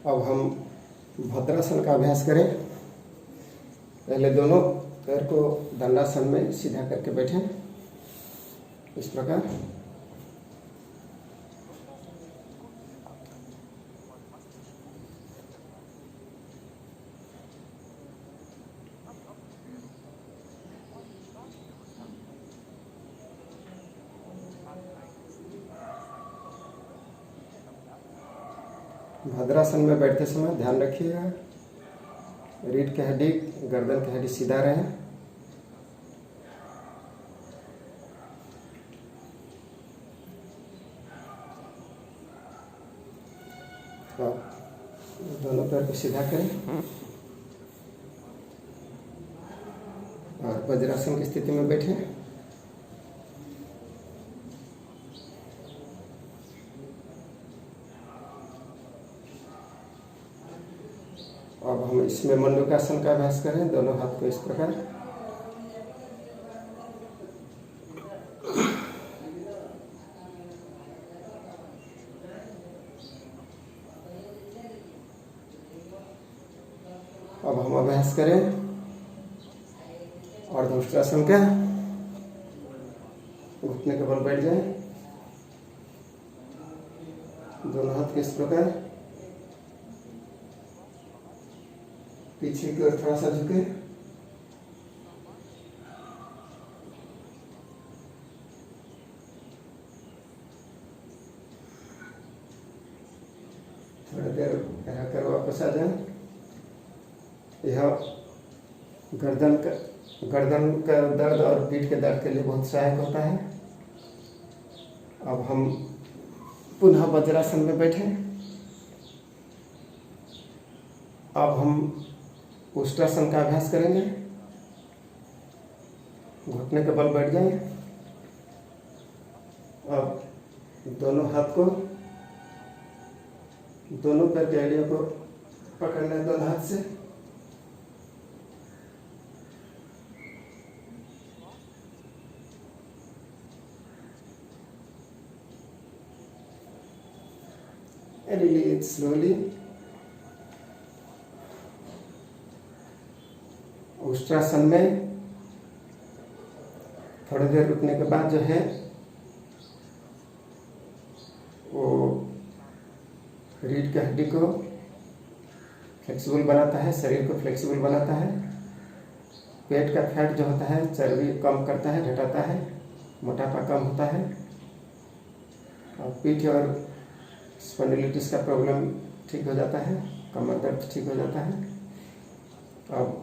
अब हम भद्रासन का अभ्यास करें। पहले दोनों पैर को दंडासन में सीधा करके बैठें इस प्रकार। भद्रासन में बैठते समय ध्यान रखिएगा रीढ़ की हड्डी, गर्दन की हड्डी सीधा रहे। दोनों पैर को सीधा करें और वज्रासन की स्थिति में बैठें। अब हम इसमें मंडूकासन का अभ्यास करें। दोनों हाथ को इस प्रकार, अब हम अभ्यास करें और धनुष्ट्रासन का। घुटने के बल बैठ जाए, दोनों हाथ के इस प्रकार, पीछे की ओर थोड़ा सा झुके। थोड़ी देर रहकर वापस आ जाए। यह गर्दन का दर्द और पीठ के दर्द के लिए बहुत सहायक होता है। अब हम पुनः वज्रासन में बैठे। अब हम उष्ट्रासन का अभ्यास करेंगे। घुटने के बल बैठ जाए। अब दोनों हाथ को, दोनों पैर की एड़ियों को पकड़ना है दोनों हाथ से। Release slowly. उष्ट्रासन में थोड़ी देर रुकने के बाद जो है वो रीढ़ की हड्डी को फ्लेक्सिबल बनाता है, शरीर को फ्लेक्सिबल बनाता है। पेट का फैट जो होता है चर्बी कम करता है, घटाता है, मोटापा कम होता है और पीठ और स्पॉन्डिलिटिस का प्रॉब्लम ठीक हो जाता है, कमर दर्द ठीक हो जाता है। अब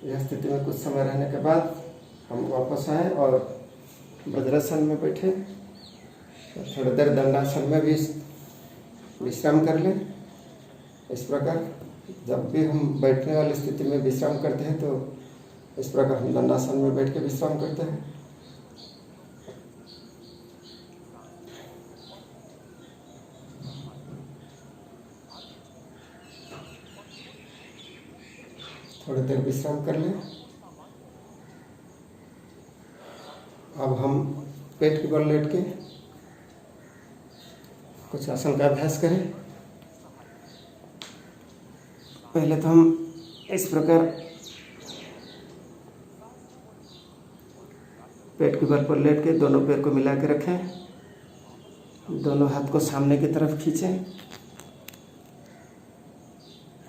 यह स्थिति में कुछ समय रहने के बाद हम वापस आए और वज्रासन में बैठे। थोड़ी देर दंडासन में भी विश्राम कर लें। इस प्रकार जब भी हम बैठने वाली स्थिति में विश्राम करते हैं तो इस प्रकार हम दंडासन में बैठ के विश्राम करते हैं। थोड़ी देर विश्राम कर लें। अब हम पेट के बल लेट के कुछ आसन का अभ्यास करें। पहले तो हम इस प्रकार पेट के बल पर लेट के दोनों पैर को मिला के रखें। दोनों हाथ को सामने की तरफ खींचें।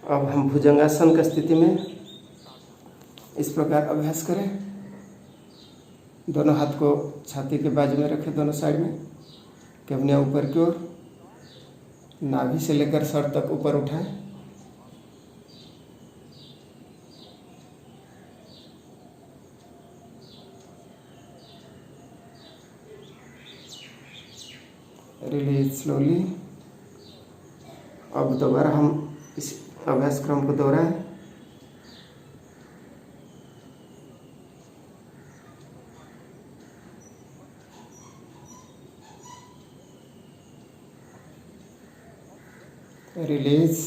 अब हम भुजंगासन की स्थिति में इस प्रकार अभ्यास करें। दोनों हाथ को छाती के बाजू में रखें, दोनों साइड में, कमनियाँ ऊपर की ओर, नाभि से लेकर सर तक ऊपर उठाएं। Release slowly. अब दोबारा हम इस अभ्यास क्रम को दोहराएं। रिलीज।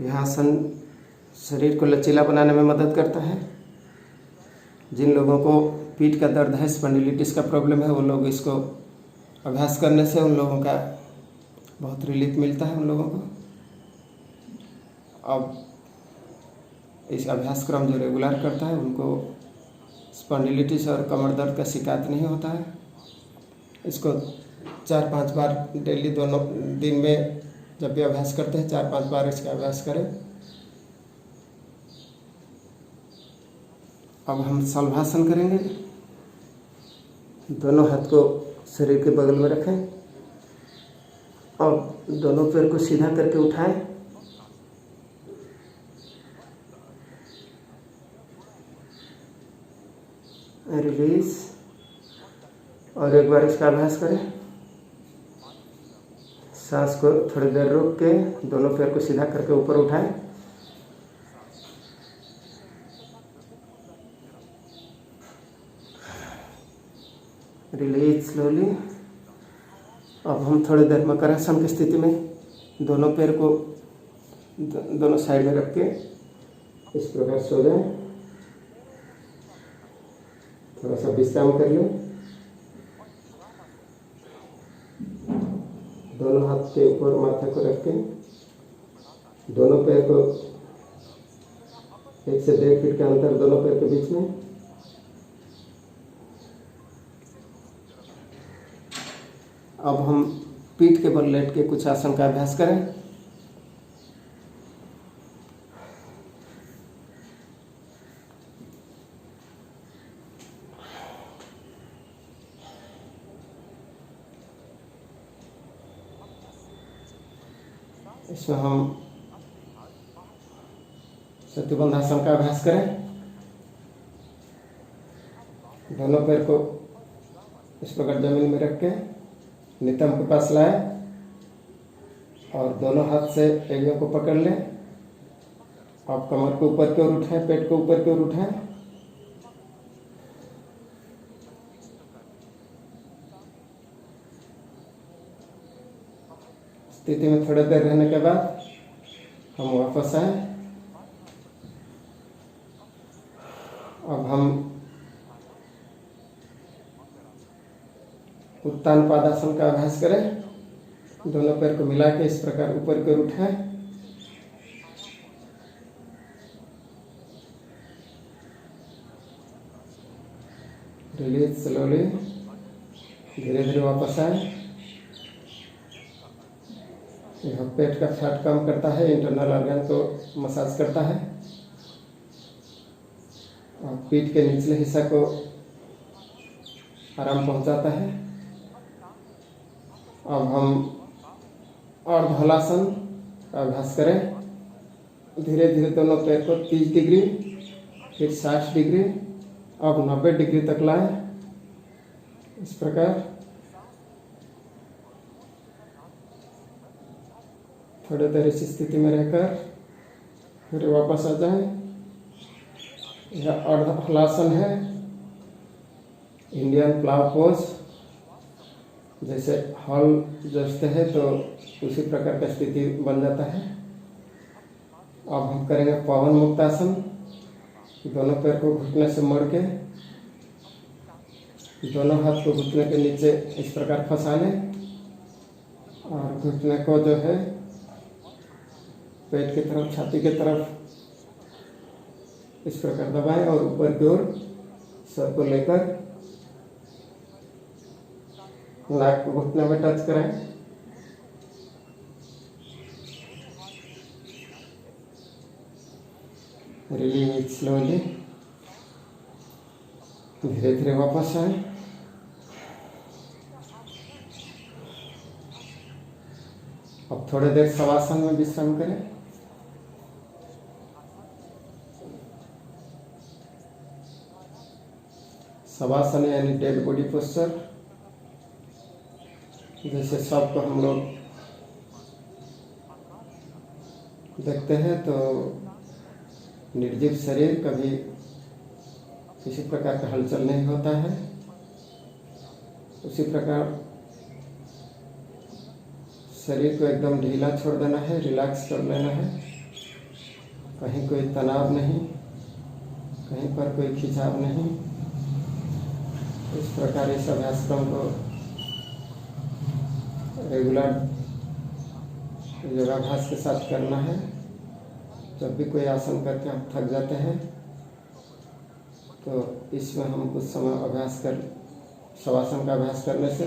यह आसन शरीर को लचीला बनाने में मदद करता है। जिन लोगों को पीठ का दर्द है, स्पॉन्डिलिटिस का प्रॉब्लम है, वो लोग इसको अभ्यास करने से उन लोगों का बहुत रिलीफ मिलता है उन लोगों को। अब इस अभ्यास क्रम जो रेगुलर करता है उनको स्पॉन्डिलिटिस और कमर दर्द का शिकायत नहीं होता है। इसको 4-5 बार डेली, दोनों दिन में जब भी अभ्यास करते हैं 4-5 बार इसका अभ्यास करें। अब हम शलभासन करेंगे। दोनों हाथ को शरीर के बगल में रखें और दोनों पैर को सीधा करके उठाएं। रिलीज। और एक बार इसका अभ्यास करें। सांस को थोड़ी देर रोक के दोनों पैर को सीधा करके ऊपर उठाएं। Release slowly. अब हम थोड़ी देर मकरासन की स्थिति में दोनों पैर को दोनों साइड में रख के इस प्रकार सो जाएं। थोड़ा सा विश्राम कर लें। दोनों हाथ के ऊपर माथा को रख के दोनों पैर को 1 से 1.5 फीट के अंतर दोनों पैर के बीच में। अब हम पीठ के बल लेट के कुछ आसन का अभ्यास करें। इसमें हम सेतुबंधासन का अभ्यास करें। दोनों पैर को इस प्रकार जमीन में रख के नितंब के पास लाए और दोनों हाथ से एड़ियों को पकड़ लें। आप कमर को ऊपर की ओर उठाएं, पेट को ऊपर की ओर उठाएं। स्थिति में थोड़ी देर रहने के बाद हम वापस आए। अब हम उत्तान पादासन का अभ्यास करें। दोनों पैर को मिला के इस प्रकार ऊपर की ओर उठाएं। Release slowly. धीरे धीरे वापस आए। यह पेट का फैट कम करता है, इंटरनल ऑर्गन को मसाज करता है और पीठ के निचले हिस्सा को आराम पहुंचाता है। अब हम अर्धहलासन का अभ्यास करें। धीरे धीरे दोनों पैर को 30 डिग्री, फिर 60 डिग्री, अब 90 डिग्री तक लाएं। इस प्रकार थोड़ी देर इस स्थिति में रहकर फिर वापस आ जाएं। यह अर्धहलासन है, इंडियन प्लाव पोज। जैसे हल जोतते हैं तो उसी प्रकार का स्थिति बन जाता है। अब हम करेंगे पवन मुक्तासन। दोनों पैर को घुटने से मोड़ के दोनों हाथ को घुटने के नीचे इस प्रकार फंसा लें और घुटने को जो है पेट की तरफ, छाती की तरफ इस प्रकार दबाएं और ऊपर की ओर सर को लेकर नाक को घुटने में टच करें। Release slowly. धीरे धीरे वापस आए। अब थोड़ी देर शवासन में विश्राम करें। शवासन यानी डेड बॉडी पोस्चर। जैसे सबको हम लोग देखते हैं तो निर्जीव शरीर, कभी किसी प्रकार का हलचल नहीं होता है। उसी प्रकार शरीर को एकदम ढीला छोड़ देना है, रिलैक्स कर लेना है। कहीं कोई तनाव नहीं, कहीं पर कोई खिंचाव नहीं। इस प्रकार इस अभ्यास क्रम को रेगुलर योगाभ्यास के साथ करना है। जब भी कोई आसन करके हम थक जाते हैं तो इसमें हम कुछ समय अभ्यास कर शवासन का अभ्यास करने से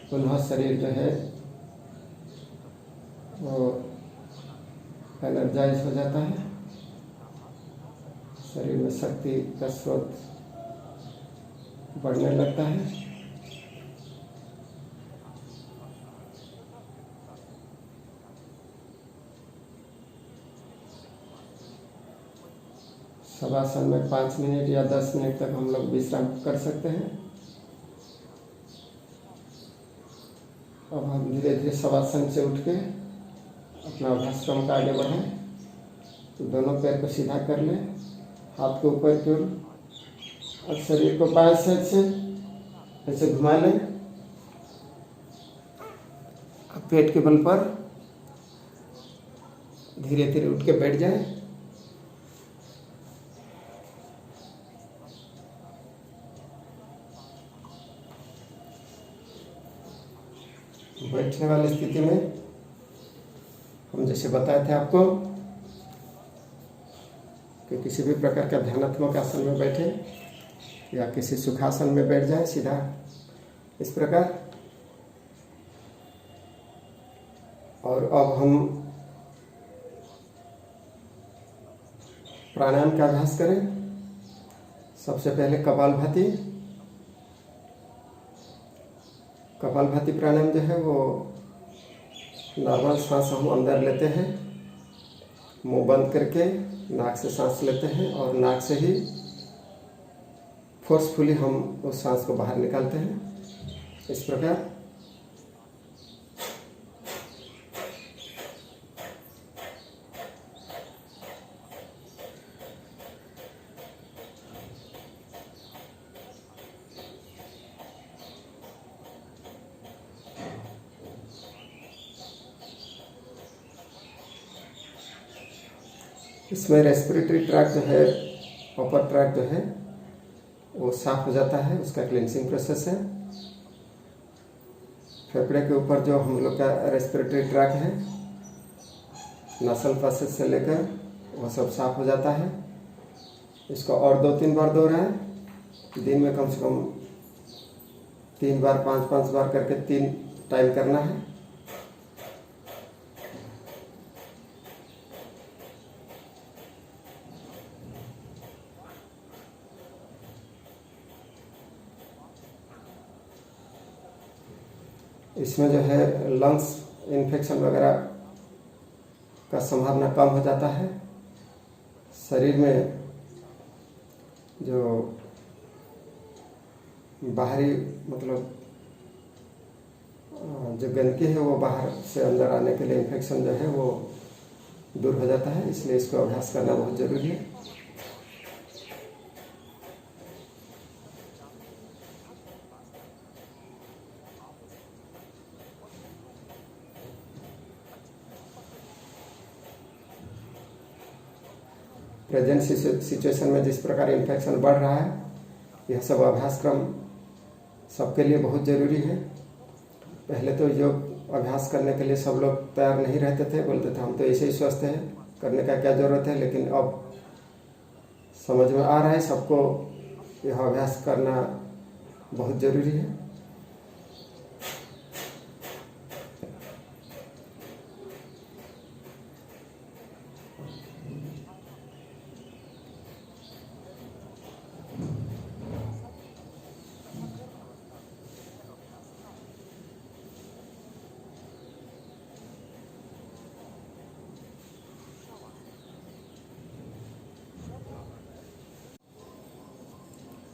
पुनः शरीर जो है वो एनर्जाइज हो जाता है, शरीर में शक्ति का स्रोत बढ़ने लगता है। शवासन में 5 मिनट या 10 मिनट तक हम लोग विश्राम कर सकते हैं। अब हम धीरे धीरे शवासन से उठ के अपना अभ्यास क्रम का आगे बढ़ाएं। तो दोनों पैर को सीधा कर लें, हाथ को ऊपर की ओर और शरीर को बाएं साइड से ऐसे घुमा लें। पेट के बल पर धीरे धीरे उठ के बैठ जाएं। बैठने वाली स्थिति में हम जैसे बताए थे आपको कि किसी भी प्रकार का ध्यानात्मक आसन में बैठे या किसी सुखासन में बैठ जाए सीधा इस प्रकार। और अब हम प्राणायाम का अभ्यास करें। सबसे पहले कपालभाति प्राणायाम जो है वो नॉर्मल सांस हम अंदर लेते हैं, मुंह बंद करके नाक से सांस लेते हैं और नाक से ही फोर्सफुली हम उस सांस को बाहर निकालते हैं इस प्रकार। इसमें रेस्पिरेटरी ट्रैक्ट जो है, अपर ट्रैक्ट जो है वो साफ हो जाता है, उसका क्लींसिंग प्रोसेस है। फेफड़े के ऊपर जो हम लोग का रेस्पिरेटरी ट्रैक्ट है, नसल पासेज से लेकर वह सब साफ हो जाता है। इसको और 2-3 बार दोहराएं। दिन में कम से कम 3 बार 5-5 बार करके 3 टाइम करना है। इसमें जो है लंग्स इन्फेक्शन वगैरह का संभावना कम हो जाता है। शरीर में जो बाहरी मतलब जो गंदगी है वो बाहर से अंदर आने के लिए इन्फेक्शन जो है वो दूर हो जाता है। इसलिए इसको अभ्यास करना बहुत ज़रूरी है। प्रेजेंट सिचुएशन में जिस प्रकार इन्फेक्शन बढ़ रहा है, यह सब अभ्यास क्रम सबके लिए बहुत ज़रूरी है। पहले तो योग अभ्यास करने के लिए सब लोग तैयार नहीं रहते थे, बोलते थे हम तो ऐसे ही स्वस्थ हैं, करने का क्या ज़रूरत है। लेकिन अब समझ में आ रहा है सबको यह अभ्यास करना बहुत ज़रूरी है।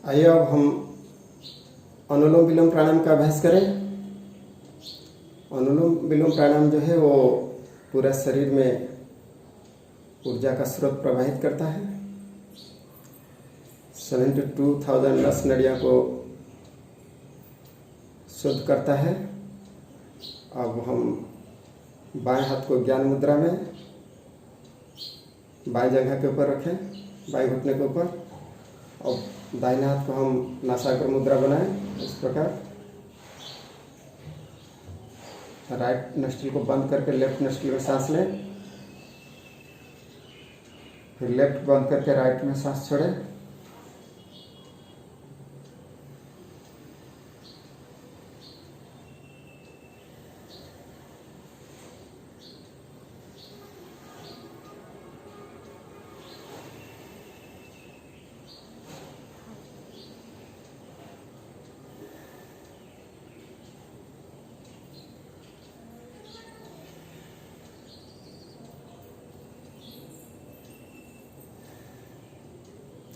आइए अब हम अनुलोम विलोम प्राणायाम का अभ्यास करें। अनुलोम विलोम प्राणायाम जो है वो पूरा शरीर में ऊर्जा का स्रोत प्रवाहित करता है। 72,000 नस नड़ियों को शुद्ध करता है। अब हम बाएं हाथ को ज्ञान मुद्रा में बाएं जगह के ऊपर रखें, बाएं घुटने के ऊपर, और दाहिने हाथ को हम नासाग्र मुद्रा बनाएं इस प्रकार। राइट नस्ट्रिल को बंद करके लेफ्ट नस्ट्रिल में सांस लें, फिर लेफ्ट बंद करके राइट में सांस छोड़ें।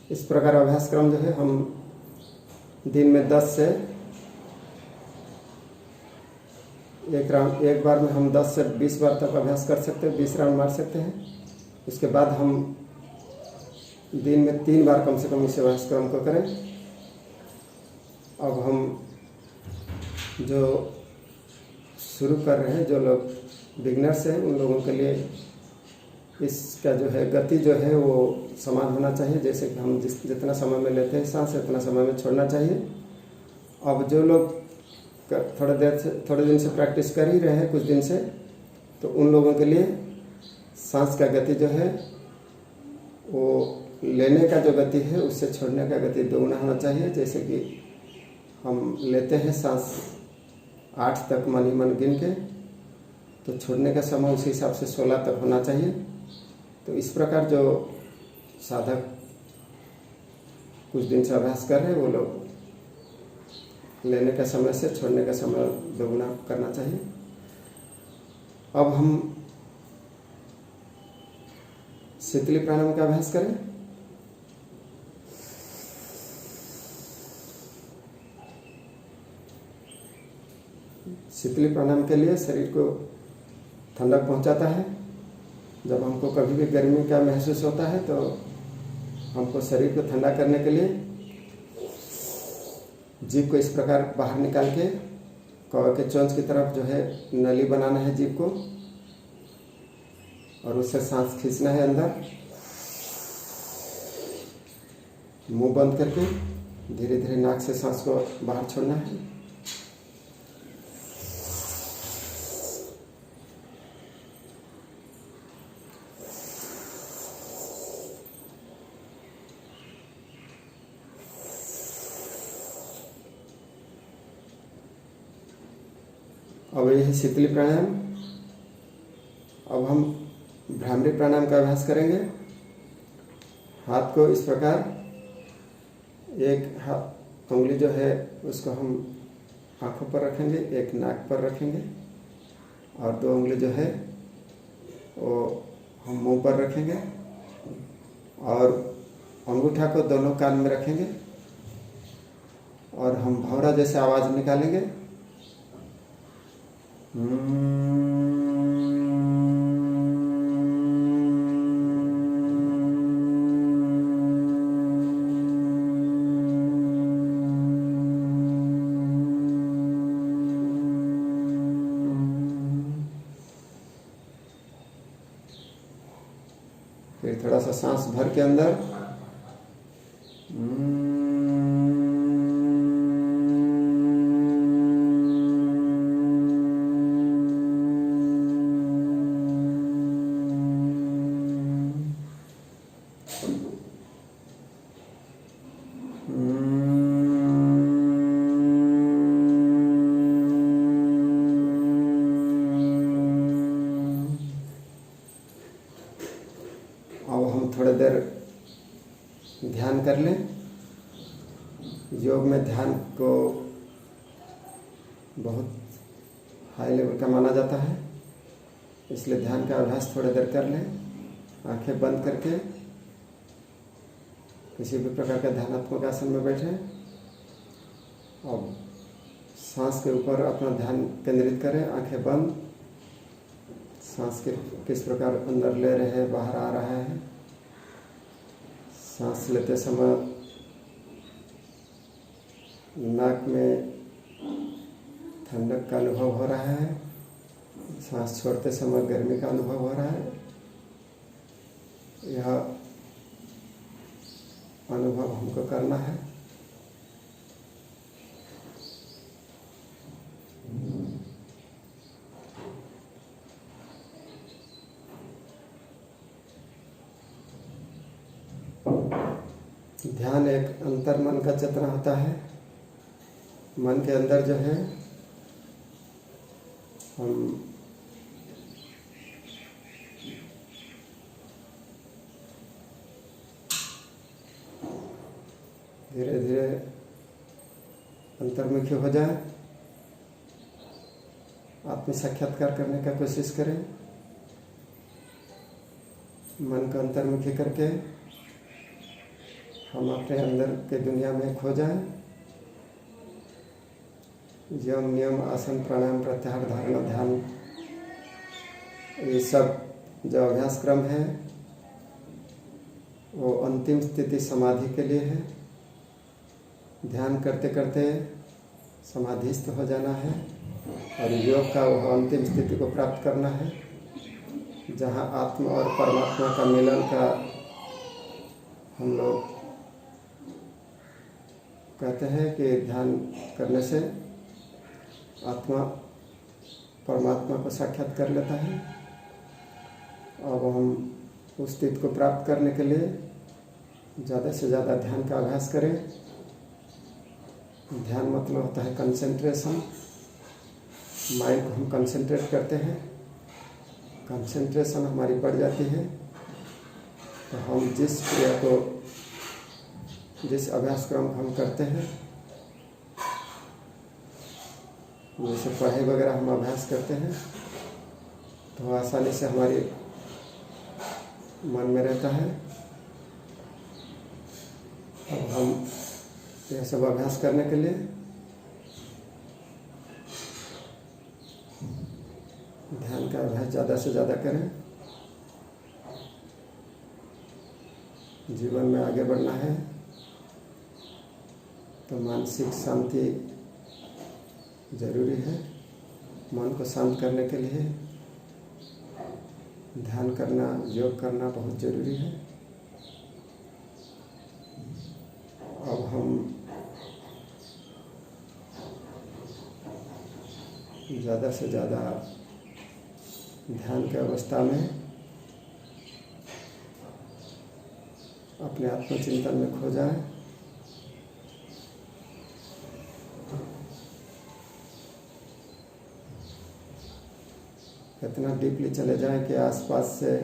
इस प्रकार अभ्यास क्रम जो है हम दिन में 10 से एक बार में हम 10 से 20 बार तक अभ्यास कर सकते हैं, 20 राउंड मार सकते हैं। उसके बाद हम दिन में 3 बार कम से कम इस अभ्यास क्रम को करें। अब हम जो शुरू कर रहे हैं, जो लोग बिगनर्स हैं, उन लोगों के लिए इसका जो है गति जो है वो समान होना चाहिए। जैसे कि हम जितना समय में लेते हैं सांस, उतना समय में छोड़ना चाहिए। अब जो लोग थोड़े दिन से प्रैक्टिस कर ही रहे हैं कुछ दिन से, तो उन लोगों के लिए सांस का गति जो है वो लेने का जो गति है उससे छोड़ने का गति दोगुना होना चाहिए। जैसे कि हम लेते हैं सांस 8 तक मन ही मन गिन के, तो छोड़ने का समय उसी हिसाब से 16 तक होना चाहिए। तो इस प्रकार जो साधक कुछ दिन से अभ्यास कर रहे हैं, वो लोग लेने का समय से छोड़ने का समय दोगुना करना चाहिए। अब हम शीतली प्राणायाम का अभ्यास करें। शीतली प्राणायाम के लिए शरीर को ठंडक पहुंचाता है। जब हमको कभी भी गर्मी का महसूस होता है तो हमको शरीर को ठंडा करने के लिए जीभ को इस प्रकार बाहर निकाल के कौवे के चोंच की तरफ जो है नली बनाना है जीभ को, और उससे सांस खींचना है अंदर। मुंह बंद करके धीरे धीरे नाक से सांस को बाहर छोड़ना है। अब यही शीतली प्राणायाम। अब हम भ्रामरी प्राणायाम का अभ्यास करेंगे। हाथ को इस प्रकार, एक हाथ उंगली जो है उसको हम आँखों पर रखेंगे, एक नाक पर रखेंगे, और 2 उंगली जो है वो हम मुंह पर रखेंगे, और अंगूठा को दोनों कान में रखेंगे, और हम भौरा जैसे आवाज़ निकालेंगे। फिर थोड़ा सा सांस भर के अंदर थोड़ी देर ध्यान कर लें। योग में ध्यान को बहुत हाई लेवल का माना जाता है, इसलिए ध्यान का अभ्यास थोड़ी देर कर लें। आंखें बंद करके किसी भी प्रकार का ध्यानात्मक आसन में बैठें और सांस के ऊपर अपना ध्यान केंद्रित करें। आंखें बंद, सांस के किस प्रकार अंदर ले रहे हैं, बाहर आ रहा है। सांस लेते समय नाक में ठंडक का अनुभव हो रहा है, सांस छोड़ते समय गर्मी का अनुभव हो रहा है। यह अनुभव हमको करना है। ध्यान एक अंतर्मन का चेतना होता है। मन के अंदर जो है हम धीरे धीरे अंतर्मुखी हो जाए, आत्म साक्षात्कार करने का कोशिश करें। मन को अंतर्मुखी करके हम अपने अंदर के दुनिया में खो जाएं। यम नियम आसन प्राणायाम प्रत्याहार धारणा ध्यान, ये सब जो अभ्यास क्रम है वो अंतिम स्थिति समाधि के लिए है। ध्यान करते करते समाधिस्थ हो जाना है और योग का वह अंतिम स्थिति को प्राप्त करना है जहाँ आत्मा और परमात्मा का मिलन का हम लोग कहते हैं कि ध्यान करने से आत्मा परमात्मा को साक्षात कर लेता है। अब हम उस स्थिति को प्राप्त करने के लिए ज़्यादा से ज़्यादा ध्यान का अभ्यास करें। ध्यान मतलब होता है कंसंट्रेशन। माइंड को हम कंसंट्रेट करते हैं, कंसंट्रेशन हमारी बढ़ जाती है तो हम जिस क्रिया को, जिस अभ्यास क्रम को हम करते हैं, जैसे पढ़ाई वगैरह हम अभ्यास करते हैं तो आसानी से हमारी मन में रहता है। अब हम यह सब अभ्यास करने के लिए ध्यान का अभ्यास ज़्यादा से ज़्यादा करें। जीवन में आगे बढ़ना है तो मानसिक शांति जरूरी है। मन को शांत करने के लिए ध्यान करना, योग करना बहुत जरूरी है। अब हम ज़्यादा से ज़्यादा ध्यान की अवस्था में अपने आत्मचिंतन में खो जाए। इतना डीपली चले जाए कि आसपास से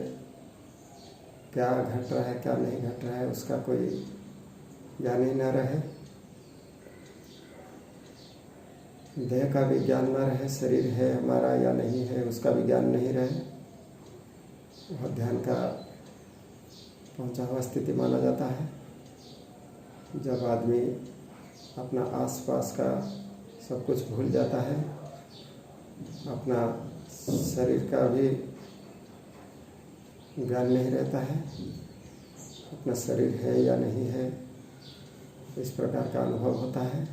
क्या घट रहा है क्या नहीं घट रहा है उसका कोई ज्ञान ही न रहे, देह का भी ज्ञान न रहे, शरीर है हमारा या नहीं है उसका भी ज्ञान नहीं रहे। वह ध्यान का पहुंचा हुआ स्थिति माना जाता है। जब आदमी अपना आसपास का सब कुछ भूल जाता है, अपना शरीर का भी ज्ञान नहीं रहता है, अपना शरीर है या नहीं है इस प्रकार का अनुभव होता है।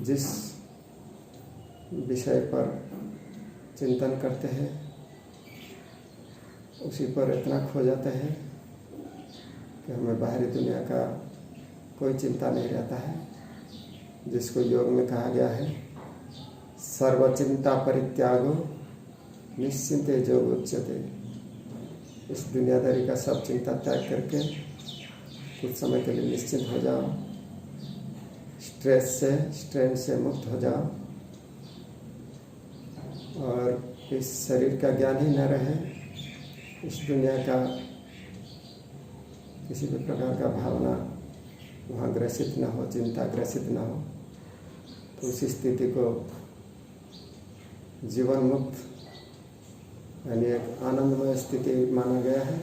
जिस विषय पर चिंतन करते हैं उसी पर इतना खो जाते हैं कि हमें बाहरी दुनिया का कोई चिंता नहीं रहता है, जिसको योग में कहा गया है सर्वचिंता परित्यागो निश्चिंते योग उच्यते। इस दुनियादारी का सब चिंता त्याग करके कुछ समय के लिए निश्चिंत हो जाओ, स्ट्रेस से, स्ट्रेन से मुक्त हो जाओ और इस शरीर का ज्ञान ही न रहे, इस दुनिया का किसी भी प्रकार का भावना वहाँ ग्रसित न हो, चिंता ग्रसित न हो, तो उसी स्थिति को जीवन मुक्त यानी एक आनंदमय स्थिति माना गया है।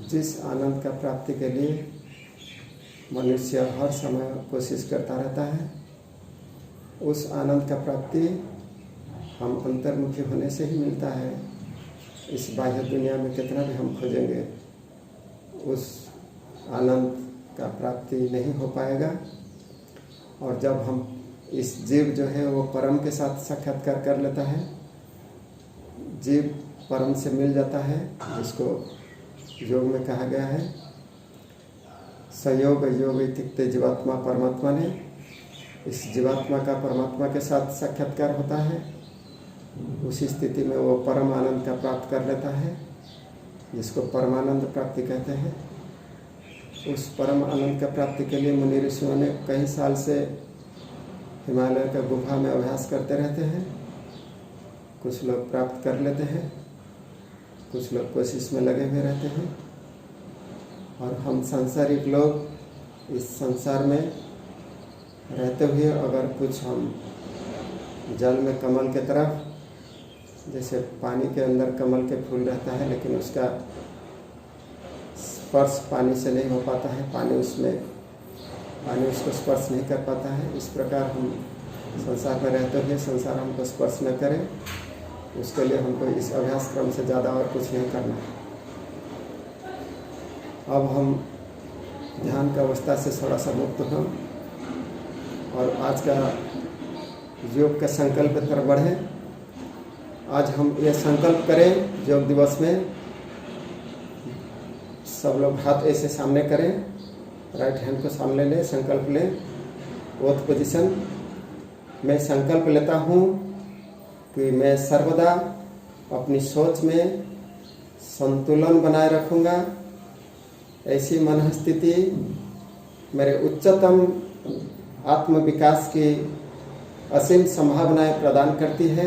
जिस आनंद का प्राप्ति के लिए मनुष्य हर समय कोशिश करता रहता है, उस आनंद का प्राप्ति हम अंतर्मुखी होने से ही मिलता है। इस बाह्य दुनिया में कितना भी हम खोजेंगे उस आनंद का प्राप्ति नहीं हो पाएगा। और जब हम इस जीव जो है वो परम के साथ साक्षात्कार कर लेता है, जीव परम से मिल जाता है, जिसको योग में कहा गया है संयोग योग इत्युक्ते जीवात्मा परमात्मा ने। इस जीवात्मा का परमात्मा के साथ साक्षात्कार होता है, उसी स्थिति में वो परम आनंद का प्राप्त कर लेता है, जिसको परमानंद प्राप्ति कहते हैं। उस परम आनंद की प्राप्ति के लिए मुनि ऋषियों ने कई साल से हिमालय का गुफा में अभ्यास करते रहते हैं। कुछ लोग प्राप्त कर लेते हैं, कुछ लोग कोशिश में लगे हुए रहते हैं। और हम सांसारिक लोग इस संसार में रहते हुए अगर कुछ हम जल में कमल के तरफ, जैसे पानी के अंदर कमल के फूल रहता है लेकिन उसका स्पर्श पानी से नहीं हो पाता है, पानी उसको स्पर्श नहीं कर पाता है। इस प्रकार हम संसार में रहते हुए संसार हमको स्पर्श न करे, उसके लिए हमको इस अभ्यास क्रम से ज़्यादा और कुछ नहीं करना है। अब हम ध्यान की अवस्था से थोड़ा सा मुक्त हों और आज का योग के संकल्प की तरफ बढ़ें। आज हम ये संकल्प करें, योग दिवस में सब लोग हाथ ऐसे सामने करें, राइट हैंड को सामने लें, संकल्प लें, ओथ पोजीशन। मैं संकल्प लेता हूँ कि मैं सर्वदा अपनी सोच में संतुलन बनाए रखूँगा। ऐसी मन स्थिति मेरे उच्चतम आत्म विकास की असीम संभावनाएं प्रदान करती है।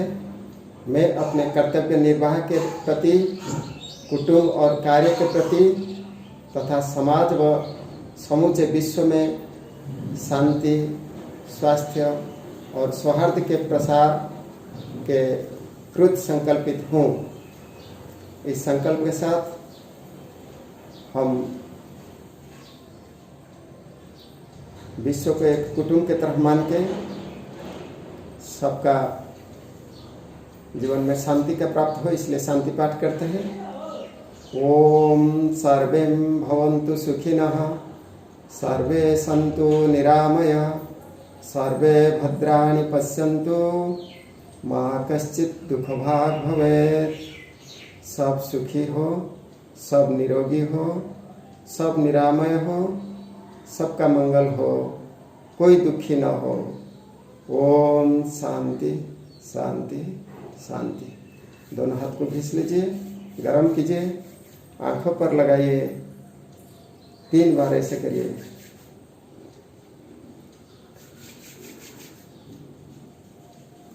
मैं अपने कर्तव्य निर्वाह के प्रति, कुटुंब और कार्य के प्रति तथा समाज व समूचे विश्व में शांति, स्वास्थ्य और सौहार्द के प्रसार के कृत संकल्पित हूँ। इस संकल्प के साथ हम विश्व को एक कुटुंब की तरह मान के सबका जीवन में शांति का प्राप्त हो, इसलिए शांति पाठ करते हैं। ओम सर्वे भवन्तु सुखिनः, सर्वे सन्तु निरामयः, सर्वे भद्राणि पश्यन्तु, मा कश्चित् दुःखभाग् भवेत्। सब सुखी हो, सब निरोगी हो, सब निरामय हो, सबका मंगल हो, कोई दुखी न हो। ओम शांति शांति शांति। दोनों हाथ को घिस लीजिए, गरम कीजिए, आंखों पर लगाइए, 3 बार ऐसे करिए।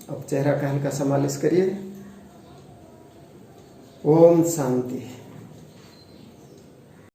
अब चेहरा का हल्का सा मालिश करिए। ओम शांति।